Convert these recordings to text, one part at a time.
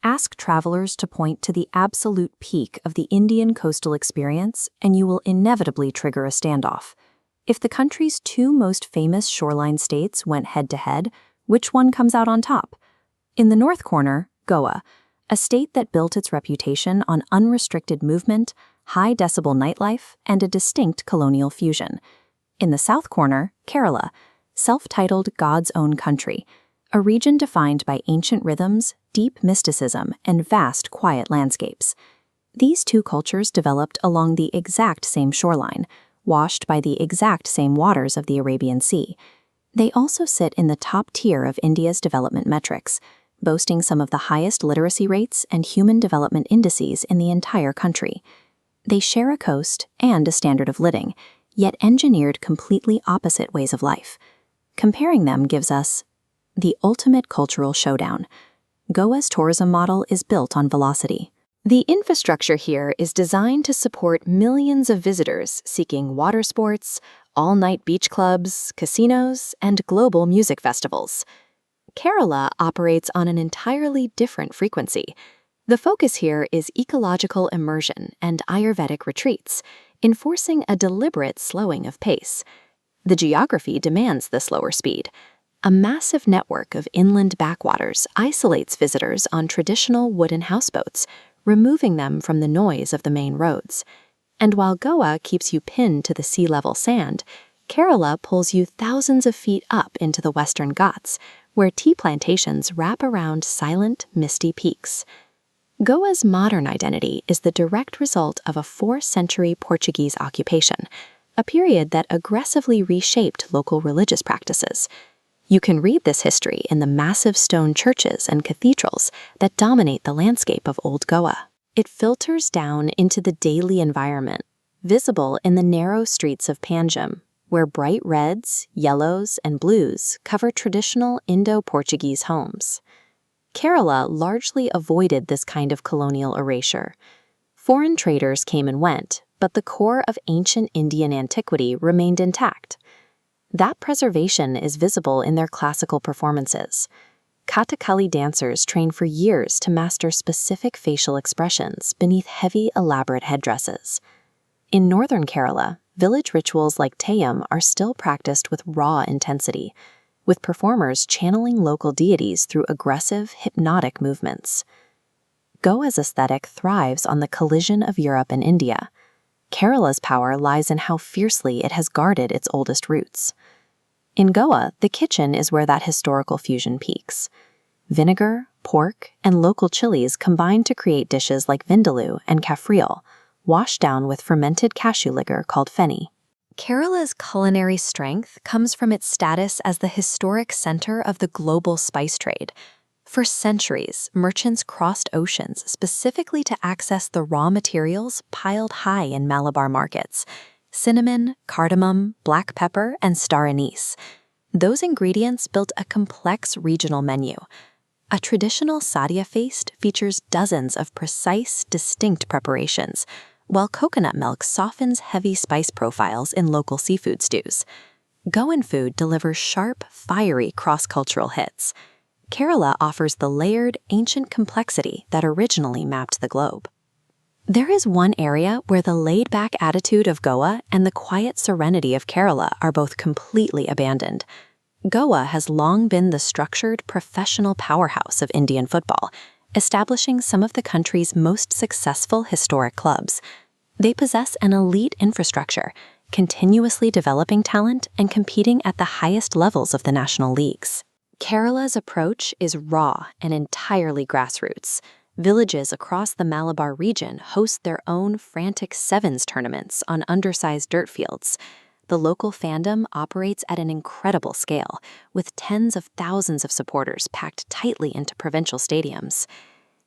Ask travelers to point to the absolute peak of the Indian coastal experience, and you will inevitably trigger a standoff. If the country's two most famous shoreline states went head-to-head, which one comes out on top? In the north corner, Goa, a state that built its reputation on unrestricted movement, high-decibel nightlife, and a distinct colonial fusion. In the south corner, Kerala, self-titled God's own country, a region defined by ancient rhythms, deep mysticism, and vast, quiet landscapes. These two cultures developed along the exact same shoreline, washed by the exact same waters of the Arabian Sea. They also sit in the top tier of India's development metrics, boasting some of the highest literacy rates and human development indices in the entire country. They share a coast and a standard of living, yet engineered completely opposite ways of life. Comparing them gives us the ultimate cultural showdown. Goa's tourism model is built on velocity. The infrastructure here is designed to support millions of visitors seeking water sports, all-night beach clubs, casinos, and global music festivals. Kerala operates on an entirely different frequency. The focus here is ecological immersion and Ayurvedic retreats, enforcing a deliberate slowing of pace. The geography demands the slower speed. A massive network of inland backwaters isolates visitors on traditional wooden houseboats, removing them from the noise of the main roads. And while Goa keeps you pinned to the sea-level sand, Kerala pulls you thousands of feet up into the Western Ghats, where tea plantations wrap around silent, misty peaks. Goa's modern identity is the direct result of a 4th-century Portuguese occupation, a period that aggressively reshaped local religious practices. You can read this history in the massive stone churches and cathedrals that dominate the landscape of Old Goa. It filters down into the daily environment, visible in the narrow streets of Panjim, where bright reds, yellows, and blues cover traditional Indo-Portuguese homes. Kerala largely avoided this kind of colonial erasure. Foreign traders came and went, but the core of ancient Indian antiquity remained intact. That preservation is visible in their classical performances. Kathakali dancers train for years to master specific facial expressions beneath heavy, elaborate headdresses. In northern Kerala, village rituals like Teyyam are still practiced with raw intensity, with performers channeling local deities through aggressive, hypnotic movements. Goa's aesthetic thrives on the collision of Europe and India. Kerala's power lies in how fiercely it has guarded its oldest roots. In Goa, the kitchen is where that historical fusion peaks. Vinegar, pork, and local chilies combine to create dishes like vindaloo and kaffrial, washed down with fermented cashew liquor called fenny. Kerala's culinary strength comes from its status as the historic center of the global spice trade. For centuries, merchants crossed oceans specifically to access the raw materials piled high in Malabar markets: cinnamon, cardamom, black pepper, and star anise. Those ingredients built a complex regional menu. A traditional sadhya feast features dozens of precise, distinct preparations, while coconut milk softens heavy spice profiles in local seafood stews. Goan food delivers sharp, fiery cross-cultural hits. Kerala offers the layered, ancient complexity that originally mapped the globe. There is one area where the laid-back attitude of Goa and the quiet serenity of Kerala are both completely abandoned. Goa has long been the structured, professional powerhouse of Indian football, establishing some of the country's most successful historic clubs. They possess an elite infrastructure, continuously developing talent and competing at the highest levels of the national leagues. Kerala's approach is raw and entirely grassroots. Villages across the Malabar region host their own frantic sevens tournaments on undersized dirt fields. The local fandom operates at an incredible scale, with tens of thousands of supporters packed tightly into provincial stadiums.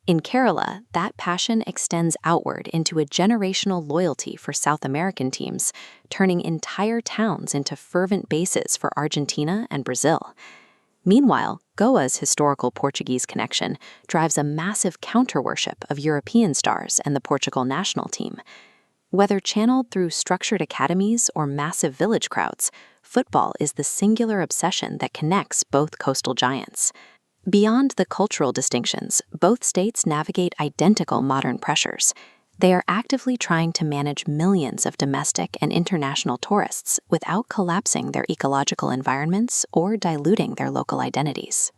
In Kerala, that passion extends outward into a generational loyalty for South American teams, turning entire towns into fervent bases for Argentina and Brazil. Meanwhile, Goa's historical Portuguese connection drives a massive counter-worship of European stars and the Portugal national team. Whether channeled through structured academies or massive village crowds, football is the singular obsession that connects both coastal giants. Beyond the cultural distinctions, both states navigate identical modern pressures. They are actively trying to manage millions of domestic and international tourists without collapsing their ecological environments or diluting their local identities.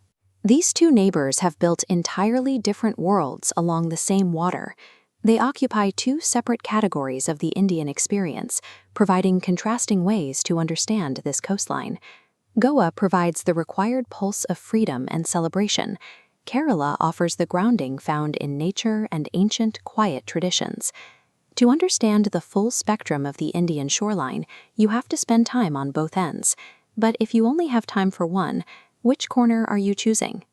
These two neighbors have built entirely different worlds along the same water. They occupy two separate categories of the Indian experience, providing contrasting ways to understand this coastline. Goa provides the required pulse of freedom and celebration. Kerala offers the grounding found in nature and ancient, quiet traditions. To understand the full spectrum of the Indian shoreline, you have to spend time on both ends. But if you only have time for one, which corner are you choosing?